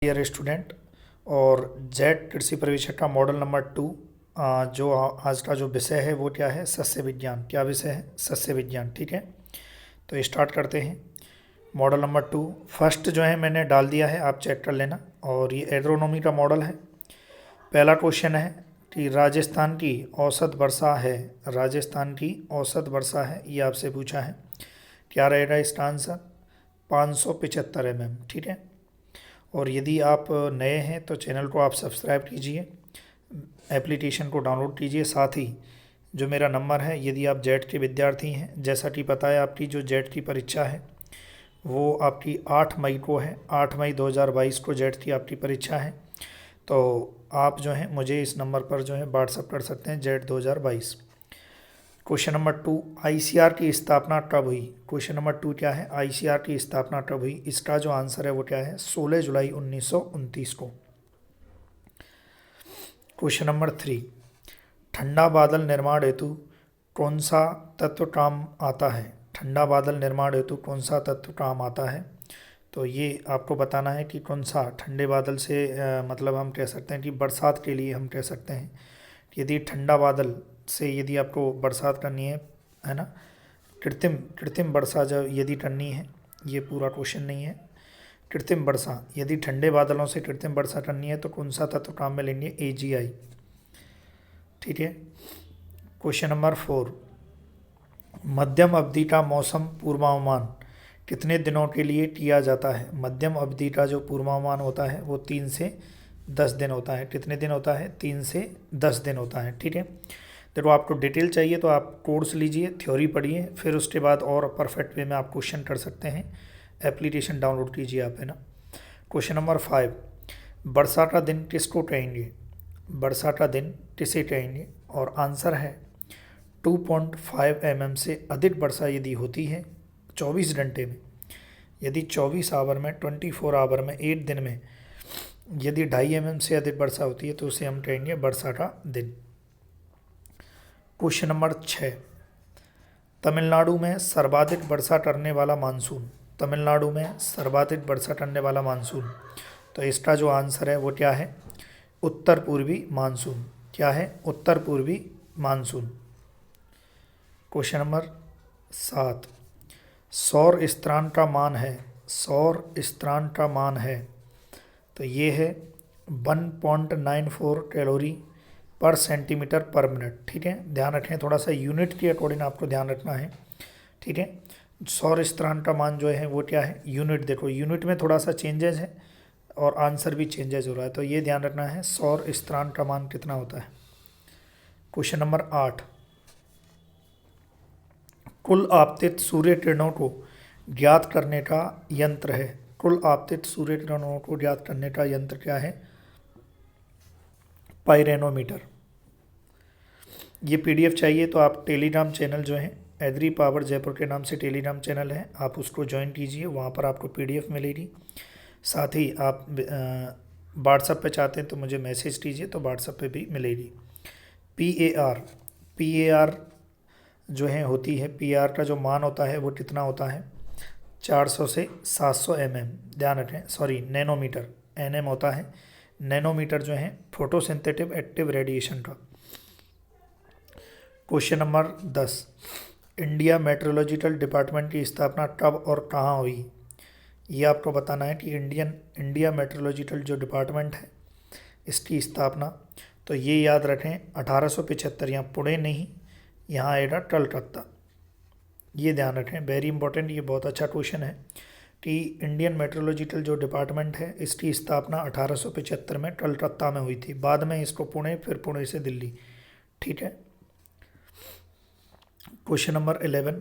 Dear student, और jet कृषि परिवेशक का मॉडल नंबर 2 जो आज का जो विषय है वो क्या है? सस्य विज्ञान। क्या विषय है? सस्य विज्ञान। ठीक है, तो स्टार्ट करते हैं। मॉडल नंबर 2 फर्स्ट जो है मैंने डाल दिया है, आप चेक कर लेना। और ये एग्रोनॉमी का मॉडल है। पहला क्वेश्चन है कि राजस्थान की औसत वर्षा है, राजस्थान की औसत वर्षा है, ये आपसे पूछा है। क्या रहेगा इसका आंसर? 575 mm। ठीक है, और यदि आप नए हैं तो चैनल को आप सब्सक्राइब कीजिए, एप्लीकेशन को डाउनलोड कीजिए। साथ ही जो मेरा नंबर है, यदि आप जेट के विद्यार्थी हैं, जैसा कि पता है आपकी जो जेट की परीक्षा है वो आपकी 8 मई को है। 8 मई 2022 को जेट की आपकी परीक्षा है। तो आप जो है मुझे इस नंबर पर जो है व्हाट्सअप कर सकते हैं, जेट 2022। क्वेश्चन नंबर 2, आईसीआर की स्थापना कब हुई? क्वेश्चन नंबर 2 क्या है? आईसीआर की स्थापना कब हुई? इसका जो आंसर है वो क्या है? 16 जुलाई 1929 को। क्वेश्चन नंबर 3, ठंडा बादल निर्माण हेतु कौन सा तत्व काम आता है? ठंडा बादल निर्माण हेतु कौन सा तत्व काम आता है? तो ये आपको बताना है कि कौन सा। ठंडे बादल से मतलब हम कह सकते हैं कि बरसात के लिए हम कह सकते हैं कि यदि ठंडा बादल से यदि आपको बरसात करनी है ना, कृत्रिम कृत्रिम वर्षा जब यदि करनी है, ये पूरा क्वेश्चन नहीं है। कृत्रिम वर्षा, यदि ठंडे बादलों से कृत्रिम वर्षा करनी है तो कौन सा तत्व काम में लेंगे? AGI। ठीक है, क्वेश्चन नंबर 4, मध्यम अवधि का मौसम पूर्वानुमान कितने दिनों के लिए किया जाता है? मध्यम अवधि का जो पूर्वानुमान होता है वो 3 से 10 दिन होता है। कितने दिन होता है? 3 से 10 दिन होता है। ठीक है, देखो आपको डिटेल चाहिए तो आप कोर्स लीजिए, थ्योरी पढ़िए, फिर उसके बाद और परफेक्ट वे में आप क्वेश्चन कर सकते हैं। एप्लीकेशन डाउनलोड कीजिए आप, है ना। क्वेश्चन नंबर 5, वर्षा का दिन किसको कहेंगे? वर्षा का दिन किसे कहेंगे? और आंसर है 2.5 mm से अधिक वर्षा यदि होती है 24 घंटे में, यदि 24 आवर में, 24 आवर में, 8 दिन में यदि 2.5 mm से अधिक वर्षा होती है तो उसे हम कहेंगे वर्षा का दिन। क्वेश्चन नंबर 6, तमिलनाडु में सर्वाधिक वर्षा करने वाला मानसून। तमिलनाडु में सर्वाधिक वर्षा करने वाला मानसून, तो इसका जो आंसर है वो क्या है? उत्तर पूर्वी मानसून। क्या है? उत्तर पूर्वी मानसून। क्वेश्चन नंबर 7, सौर स्थिरांक का मान है, सौर स्थिरांक का मान है, तो ये है 1.94 कैलोरी पर सेंटीमीटर पर मिनट। ठीक है, ध्यान रखें, थोड़ा सा यूनिट के अकॉर्डिंग आपको ध्यान रखना है। ठीक है, सौर स्थिरांक का मान जो है वो क्या है? यूनिट। देखो यूनिट में थोड़ा सा चेंजेस है और आंसर भी चेंजेस हो रहा है, तो ये ध्यान रखना है सौर स्थिरांक का मान कितना होता है। क्वेश्चन नंबर 8, कुल आपतित सूर्य किरणों को ज्ञात करने का यंत्र है। कुल आपतित सूर्य किरणों को ज्ञात करने का यंत्र क्या है? पाइरेनोमीटर। ये PDF चाहिए तो आप टेलीग्राम चैनल जो है एग्री पावर जयपुर के नाम से टेलीग्राम चैनल है, आप उसको ज्वाइन कीजिए, वहाँ पर आपको PDF मिलेगी। साथ ही आप व्हाट्सएप पे चाहते हैं तो मुझे मैसेज कीजिए, तो व्हाट्सएप पे भी मिलेगी। PAR जो है होती है, PAR का जो मान होता है वो कितना होता है? 400 से 700 mm। ध्यान रखें, सॉरी नैनोमीटर, NM होता है। नैनोमीटर जो है फोटोसिंथेटिक एक्टिव रेडिएशन का। Question number 10, India meteorological department की स्थापना कब और कहाँ हुई? ये आपको बताना है कि इंडिया मेट्रोलॉजिकल जो डिपार्टमेंट है इसकी स्थापना, तो ये याद रखें 1875, यहाँ पुणे नहीं, यहाँ आएगा कलकत्ता। ये ध्यान रखें, वेरी इंपॉर्टेंट, ये बहुत अच्छा क्वेश्चन है कि इंडियन मेट्रोलॉजिकल जो डिपार्टमेंट है इसकी स्थापना 1875 में कलकत्ता में हुई थी। बाद में इसको पुणे, फिर पुणे से दिल्ली। ठीक है, क्वेश्चन नंबर 11,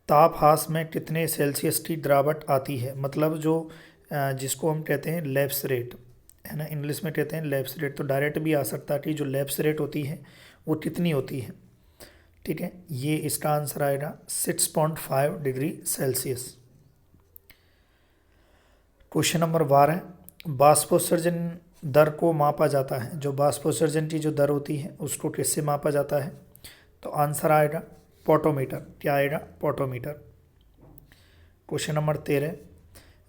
तापहास में कितने सेल्सियस की गिरावट आती है? मतलब जो जिसको हम कहते हैं लैप्स रेट, है ना, इंग्लिश में कहते हैं लैप्स रेट, तो डायरेक्ट भी आ सकता है कि जो लैप्स रेट होती है वो कितनी होती है। ठीक है, ये इसका आंसर आएगा 6.5 डिग्री सेल्सियस। क्वेश्चन नंबर 12, बाष्पोत्सर्जन दर को मापा जाता है। जो बाष्पोत्सर्जन की जो दर होती है उसको किससे मापा जाता है? तो आंसर आएगा पोटोमीटर। क्या आएगा? Potometer. Question number 13,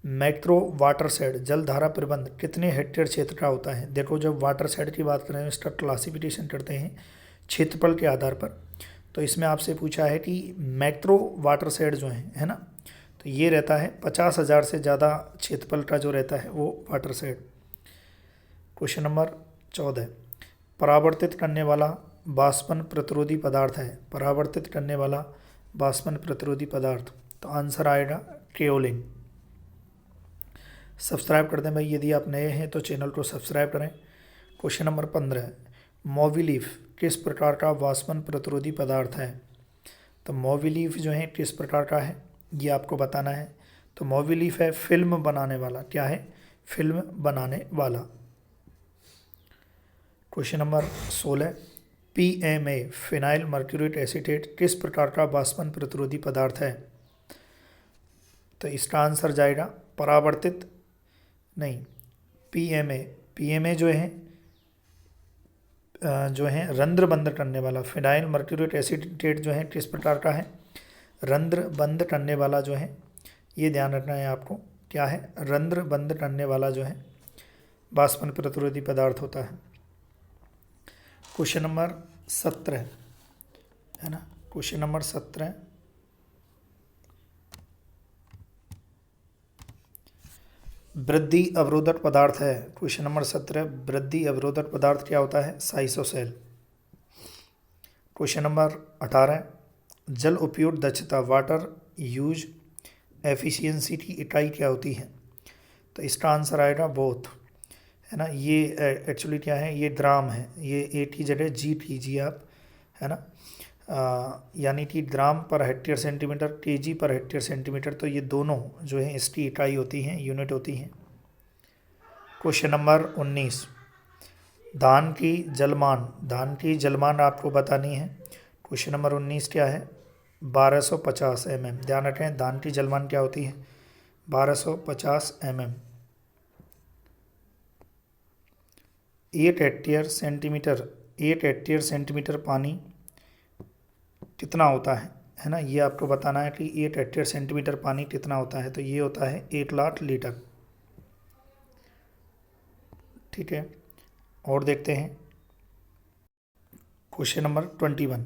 macro water shade जल धारा प्रबंध कितने हेक्टेयर क्षेत्र का होता है। देखो जब वाटर शेड की बात करें इसका क्लासिफिकेशन करते हैं क्षेत्रफल के आधार पर, तो इसमें आपसे पूछा है कि मैक्रो वाटर शेड जो है ना, तो ये रहता है 50,000 से ज़्यादा क्षेत्रफल का जो रहता है वो वाटर शेड। क्वेश्चन नंबर 14, परावर्तित करने वाला बाष्पन प्रतिरोधी पदार्थ है। परावर्तित करने वाला बाष्पन प्रतिरोधी पदार्थ, तो आंसर आएगा केओलिन। सब्सक्राइब कर दें भाई, यदि आप नए हैं तो चैनल को सब्सक्राइब करें। क्वेश्चन नंबर 15, मोबिलीफ किस प्रकार का बाष्पन प्रतिरोधी पदार्थ है। तो मोबिलीफ जो है किस प्रकार का है ये आपको बताना है। तो मोबिलीफ है फिल्म बनाने वाला। क्या है? फिल्म बनाने वाला। Question number 16, PMA phenyl mercurate acetate किस प्रकार का बाष्पन प्रतिरोधी पदार्थ है। तो इसका आंसर जाएगा परावर्तित नहीं, PMA जो है रंध्र बंद करने वाला। फिनाइल मर्क्यूरेट एसीटेट जो है किस प्रकार का है? रंध्र बंद करने वाला जो है, ये ध्यान रखना है आपको। क्या है? रंध्र बंद करने वाला जो है बाष्पन प्रतिरोधी पदार्थ होता है। क्वेश्चन नंबर 17 है ना, क्वेश्चन नंबर 17, वृद्धि अवरोधक पदार्थ है। क्वेश्चन नंबर 17, वृद्धि अवरोधक पदार्थ क्या होता है? साइसोसेल। क्वेश्चन नंबर 18, जल उपयोग दक्षता वाटर यूज एफिशिएंसी की इकाई क्या होती है। तो इसका आंसर आएगा बोथ, है ना। ये एक्चुअली क्या है? ये ग्राम है, ये ए की जगह जी लीजिए आप, है ना। यानी कि ग्राम per hectare centimetre, KG per hectare centimetre, तो ये दोनों जो है इसकी इकाई होती हैं, यूनिट होती हैं। क्वेश्चन नंबर 19, धान की जलमान आपको बतानी है। क्वेश्चन नंबर 19 क्या है? 1250 mm। ध्यान रखें धान की जलमान क्या होती है? 1250 mm। 8 हेक्टेयर सेंटीमीटर पानी कितना होता है ना। ये आपको बताना है कि 8 हेक्टेयर सेंटीमीटर पानी कितना होता है। तो ये होता है 1 लाख लीटर। ठीक है, और देखते हैं क्वेश्चन नंबर 21,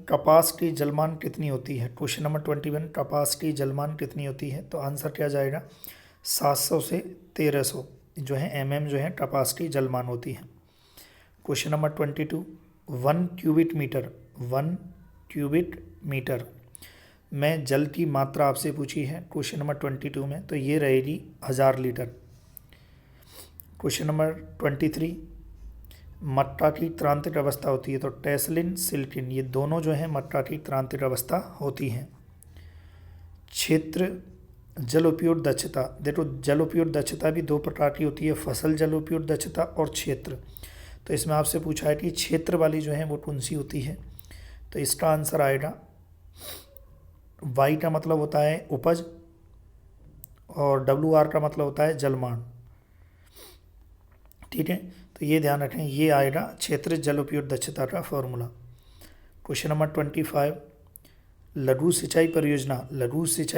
कपास की जलमान कितनी होती है। क्वेश्चन नंबर 21, कपास की जलमान कितनी होती है। तो आंसर क्या जाएगा? 700 से 1300 जो है mm जो है कपास की जलमान होती है। क्वेश्चन नंबर 22, 1 क्यूबिक मीटर में जल की मात्रा आपसे पूछी है क्वेश्चन नंबर 22 में, तो ये रहेगी 1000 लीटर। क्वेश्चन नंबर 23, मक्का की क्रांतिक अवस्था होती है। तो टेस्लिन सिल्किन ये दोनों जो हैं मक्का की क्रांतिक अवस्था होती हैं। क्षेत्र जल उपयोग दक्षता, देखो जल उपयोग दक्षता भी 2 प्रकार की होती है, फसल जल उपयोग दक्षता और क्षेत्र। तो इसमें आपसे पूछा है कि क्षेत्र वाली जो है वो कौन सी होती है। तो इसका आंसर आएगा वाई का मतलब होता है उपज और WR का मतलब होता है जलमान। ठीक है, तो ये ध्यान रखें, ये आएगा क्षेत्र जल उपयोग दक्षता का फॉर्मूला। क्वेश्चन नंबर 25, लघु सिंचाई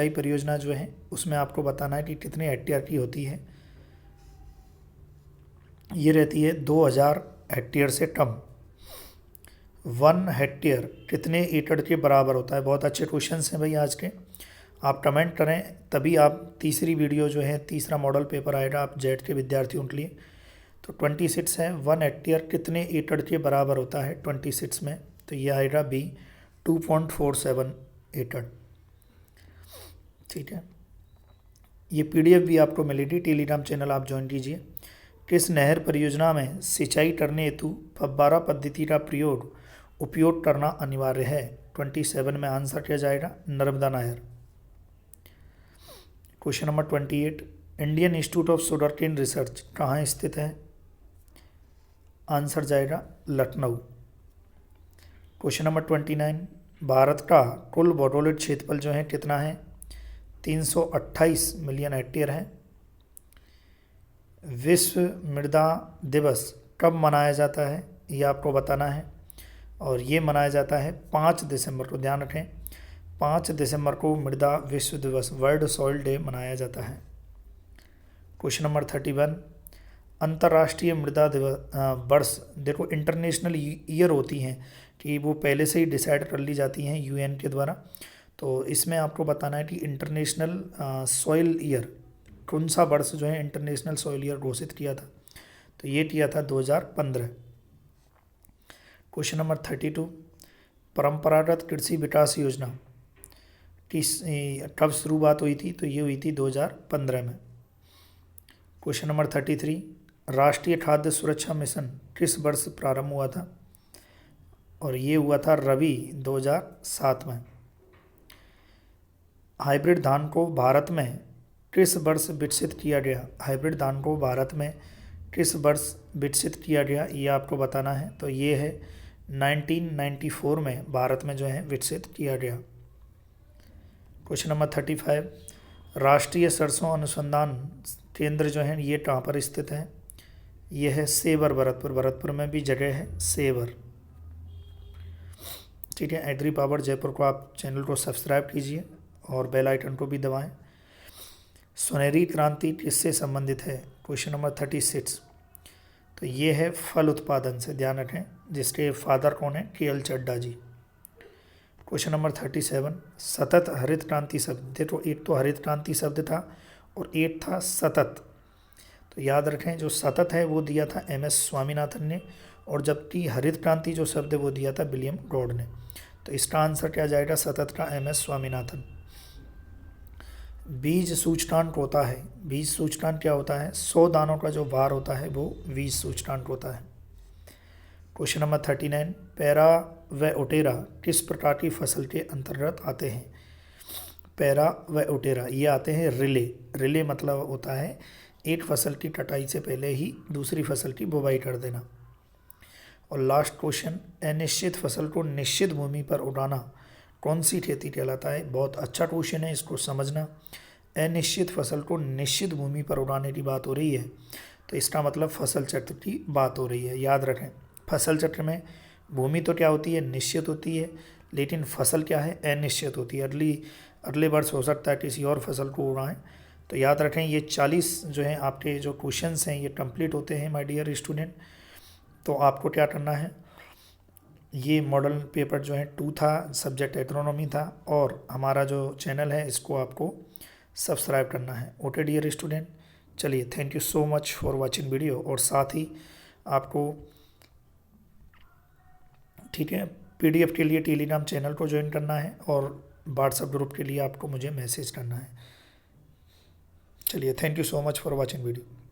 परियोजना जो है उसमें आपको बताना है कि कितने हेक्टेयर की होती है। ये रहती है 2000 हेक्टेयर से कम। 1 हेक्टेयर कितने एकड़ के बराबर होता है। बहुत अच्छे क्वेश्चन हैं भाई आज के, आप कमेंट करें तभी आप तीसरी वीडियो जो है तीसरा मॉडल पेपर आएगा आप जेड के विद्यार्थियों के लिए। तो 26 है, 1 हेक्टेयर कितने एकड़ के बराबर होता है 26 में। तो ये आएगा B 2.47 एकड़। ठीक है, ये PDF भी आपको मिलेगी, टेलीग्राम चैनल आप ज्वाइन कीजिए। किस नहर परियोजना में सिंचाई करने हेतु फव्वारा पद्धति का उपयोग करना अनिवार्य है। 27 में आंसर क्या जाएगा? नर्मदा नहर। Question number 28, Indian institute of sugarcane research कहाँ स्थित है। आंसर जाएगा लखनऊ। क्वेश्चन नंबर 29, भारत का कुल भौगोलिक क्षेत्रफल जो है कितना है? 328 मिलियन हेक्टेयर है। विश्व मृदा दिवस कब मनाया जाता है ये आपको बताना है, और ये मनाया जाता है 5 दिसंबर को। ध्यान रखें 5 दिसंबर को मृदा विश्व दिवस वर्ल्ड सॉइल डे मनाया जाता है। क्वेश्चन नंबर 31, अंतर्राष्ट्रीय मृदा दिवस वर्ष, देखो इंटरनेशनल ईयर होती हैं कि वो पहले से ही डिसाइड कर ली जाती हैं यूएन के द्वारा। तो इसमें आपको बताना है कि इंटरनेशनल सॉइल ईयर कौन सा वर्ष जो है इंटरनेशनल सॉइल ईयर घोषित किया था, तो ये किया था 2015। क्वेश्चन नंबर 32, परंपरागत कृषि विकास योजना की कब शुरुआत हुई थी, तो ये हुई थी 2015 में। क्वेश्चन नंबर 33, राष्ट्रीय खाद्य सुरक्षा मिशन किस वर्ष प्रारंभ हुआ था, और ये हुआ था रवि 2007 में। हाइब्रिड धान को भारत में किस वर्ष विकसित किया गया, हाइब्रिड धान को भारत में किस वर्ष विकसित किया गया, ये आपको बताना है। तो ये है 1994 में भारत में जो है विकसित किया गया। क्वेश्चन नंबर 35, राष्ट्रीय सरसों अनुसंधान केंद्र जो है ये कहाँ पर स्थित है, ये है सेवर भरतपुर, भरतपुर में भी जगह है सेवर। ठीक है, एग्री पावर जयपुर को आप चैनल को सब्सक्राइब कीजिए और बेल आइकन को भी दबाएं। सुनहरी क्रांति किससे संबंधित है, क्वेश्चन नंबर 36, तो ये है फल उत्पादन से, ध्यान रखें, जिसके फादर कौन है, KL चड्ढा जी। क्वेश्चन नंबर 37, सतत हरित क्रांति शब्द, देखो एक तो हरित क्रांति शब्द था और एक था सतत, तो याद रखें जो सतत है वो दिया था MS स्वामीनाथन ने, और जबकि हरित क्रांति जो शब्द है वो दिया था विलियम गॉड ने। तो इसका आंसर क्या जाएगा, सतत का MS स्वामीनाथन। बीज सूचकांक होता है, बीज सूचकांक क्या होता है, 100 दानों का जो भार होता है वो बीज सूचकांक होता है। क्वेश्चन नंबर 39, पैरा व ओटेरा किस प्रकार की फसल के अंतर्गत आते हैं, पैरा व ओटेरा ये आते हैं रिले, रिले मतलब होता है एक फसल की कटाई से पहले ही दूसरी फसल की बुवाई कर देना। और लास्ट क्वेश्चन, अनिश्चित फसल को निश्चित भूमि पर उगाना कौन सी खेती कहलाता है, बहुत अच्छा क्वेश्चन है, इसको समझना। अनिश्चित फसल को निश्चित भूमि पर उगाने की बात हो रही है, तो इसका मतलब फसल चक्र की बात हो रही है। याद रखें, फसल चक्र में भूमि तो क्या होती है, निश्चित होती है, लेकिन फसल क्या है, अनिश्चित होती है, अगले वर्ष हो सकता है किसी और फसल को उगाएं। तो याद रखें ये 40 जो है आपके जो क्वेश्चंस हैं ये कंप्लीट होते हैं माय डियर स्टूडेंट। तो आपको क्या करना है, ये मॉडल पेपर जो है 2 था, सब्जेक्ट एग्रोनॉमी था, और हमारा जो चैनल है इसको आपको सब्सक्राइब करना है। ओके डियर स्टूडेंट, चलिए thank you so much for watching video. और साथ ही आपको ठीक है PDF के लिए टेलीग्राम चैनल को ज्वाइन करना है और व्हाट्सएप ग्रुप के लिए आपको मुझे मैसेज करना है। चलिए thank you so much for watching video.